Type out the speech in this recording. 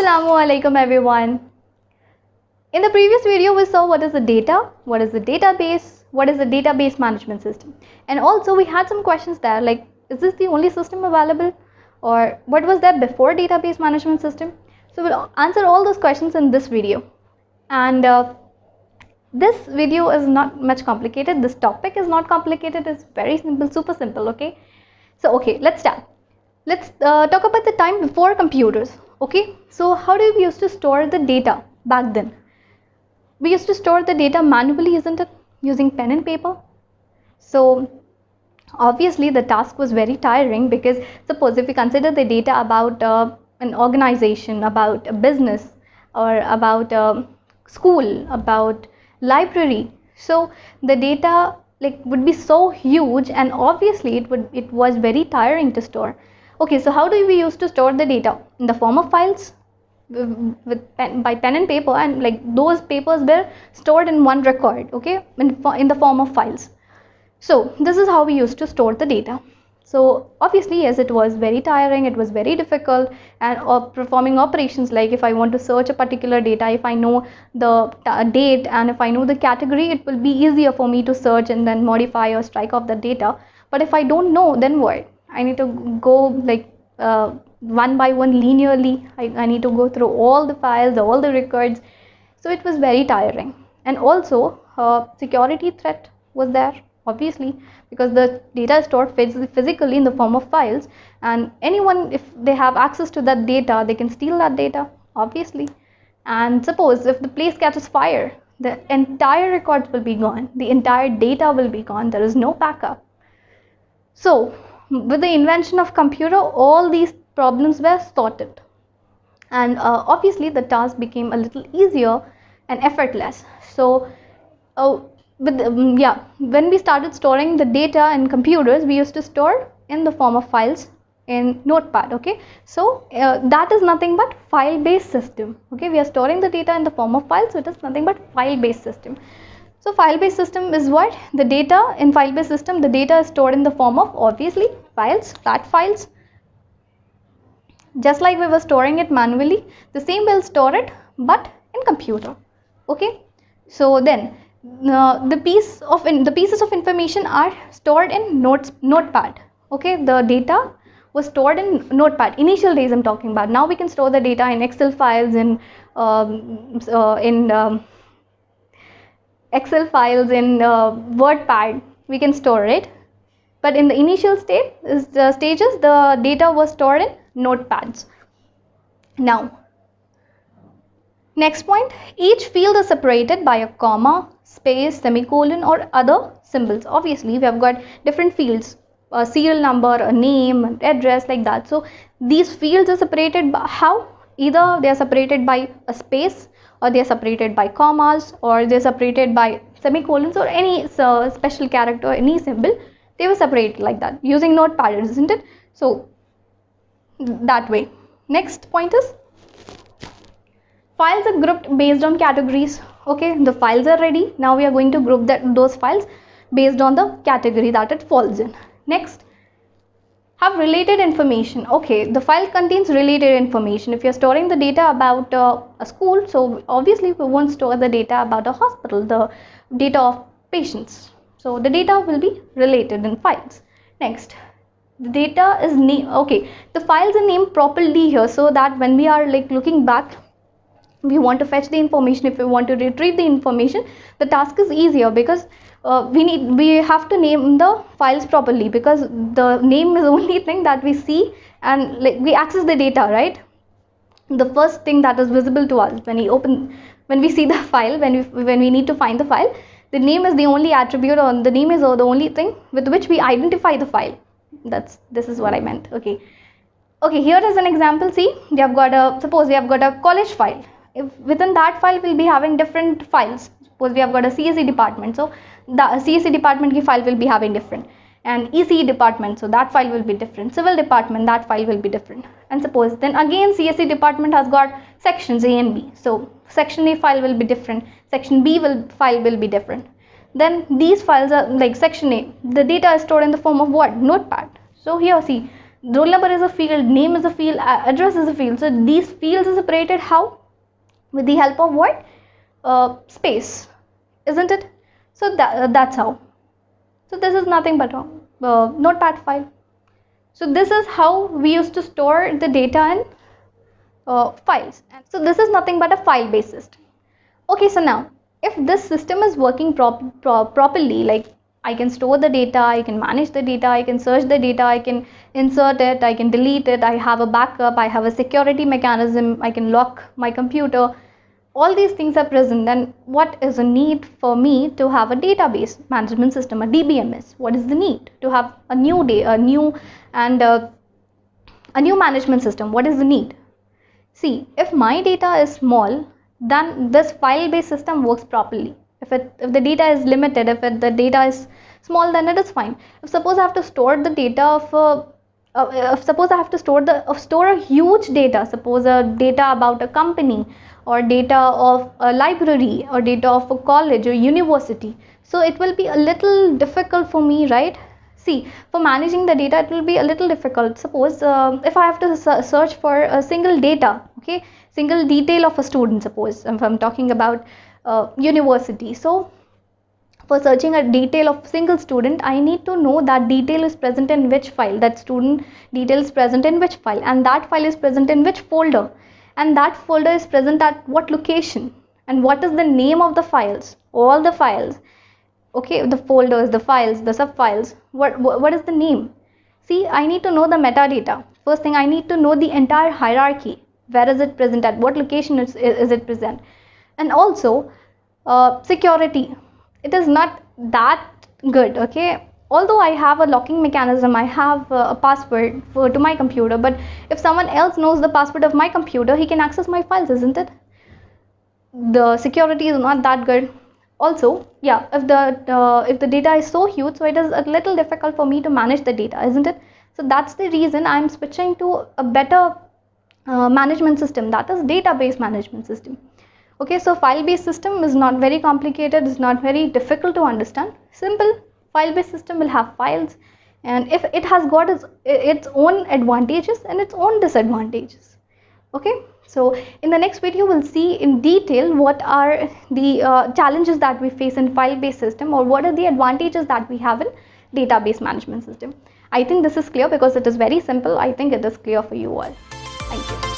Assalamu alaikum everyone. In the previous video we saw what is the data, what is the database, what is the database management system, and also we had some questions there like is this the only system available or what was there before database management system. So we'll answer all those questions in this video, and this video is not much complicated. This topic is not complicated, it's very simple, super simple. Okay, so let's start. Let's talk about the time before computers. Okay, so how do we used to store the data back then? We used to store the data manually, isn't it, using pen and paper? So obviously the task was very tiring, because suppose if we consider the data about an organization, about a business, or about a school, about library, so the data would be so huge, and obviously it was very tiring to store. Okay, so how do we used to store the data? In the form of files, by pen and paper, and those papers were stored in one record, okay, in the form of files. So this is how we used to store the data. So obviously, yes, it was very tiring, it was very difficult, and performing operations like if I want to search a particular data, if I know the date and if I know the category, it will be easier for me to search and then modify or strike off the data. But if I don't know, then what? I need to go one by one linearly. I need to go through all the files, all the records. So it was very tiring, and also security threat was there, obviously, because the data is stored physically in the form of files, and anyone, if they have access to that data, they can steal that data, obviously. And suppose if the place catches fire, the entire records will be gone, the entire data will be gone, there is no backup. So with the invention of computer, all these problems were sorted, and obviously the task became a little easier and effortless. So when we started storing the data in computers, we used to store in the form of files in Notepad. Okay, so that is nothing but file based system. Okay, we are storing the data in the form of files, so it is nothing but file based system. So file based system is what? The data in file based system, the data is stored in the form of obviously files, fat files. Just like we were storing it manually, the same will store it, but in computer. Okay, so then the pieces of information are stored in Notepad. Okay, the data was stored in Notepad. Initial days I'm talking about. Now we can store the data in Excel files, in Excel files, in WordPad. We can store it, but in the initial stages, the data was stored in notepads. Now, next point, each field is separated by a comma, space, semicolon, or other symbols. Obviously, we have got different fields, a serial number, a name, an address, like that. So these fields are separated by how? Either they are separated by a space, or they are separated by commas, or they are separated by semicolons, or any special character, any symbol. They were separated like that using Notepad, isn't it? So that way. Next point is, files are grouped based on categories. Okay, the files are ready. Now we are going to group those files based on the category that it falls in. Next, have related information. Okay, the file contains related information. If you're storing the data about a school, so obviously we won't store the data about a hospital, the data of patients. So the data will be related in files. Next, the data is named. Okay, the files are named properly here, so that when we are looking back, we want to fetch the information, if we want to retrieve the information, the task is easier, because we have to name the files properly, because the name is the only thing that we see, and we access the data, right? The first thing that is visible to us when we see the file, when we need to find the file, the name is the only attribute, or the name is the only thing with which we identify the file. This is what I meant. Okay, here is an example. See, suppose we have got a college file. If within that file we'll be having different files. Suppose we have got a CSE department, so the CSE department ki file will be having different, and ECE department, so that file will be different, civil department, that file will be different. And suppose then again CSE department has got sections A and B, so section A file will be different, section B file will be different. Then these files are like section A, the data is stored in the form of what? Notepad. So here see, Roll number is a field, name is a field, address is a field. So these fields are separated how? With the help of what? Space, isn't it? So that's how. So this is nothing but a notepad file. So this is how we used to store the data in files. And so this is nothing but a file based system. Okay, so now if this system is working properly, like I can store the data, I can manage the data, I can search the data, I can insert it, I can delete it, I have a backup, I have a security mechanism, I can lock my computer, all these things are present, then what is a need for me to have a database management system, a DBMS? What is the need to have a new management system? What is the need? See, if my data is small, then this file-based system works properly. If the data is limited, if the data is small, then it is fine. If suppose I have to store the data of suppose I have to store a huge data, suppose a data about a company or data of a library or data of a college or university, so it will be a little difficult for me, right? See, for managing the data, it will be a little difficult. Suppose if I have to search for a single data, okay, single detail of a student, suppose if I'm talking about university. So for searching a detail of single student, I need to know that detail is present in which file, that student detail is present in which file, and that file is present in which folder, and that folder is present at what location, and what is the name of the files, all the files. Okay, the folders, the files, the sub files, what is the name? See, I need to know the metadata. First thing, I need to know the entire hierarchy. Where is it present, at what location is it present? And also security, it is not that good. Okay, although I have a locking mechanism, I have a password to my computer, but if someone else knows the password of my computer, he can access my files, isn't it? The security is not that good. Also, yeah, if the data is so huge, so it is a little difficult for me to manage the data, isn't it? So that's the reason I'm switching to a better management system, that is database management system. Okay, so file based system is not very complicated, it's not very difficult to understand. Simple. File based system will have files, and if it has got its own advantages and its own disadvantages. Okay, so in the next video we'll see in detail what are the challenges that we face in file based system, or what are the advantages that we have in database management system. I think this is clear because it is very simple. I think it is clear for you all. Thank you.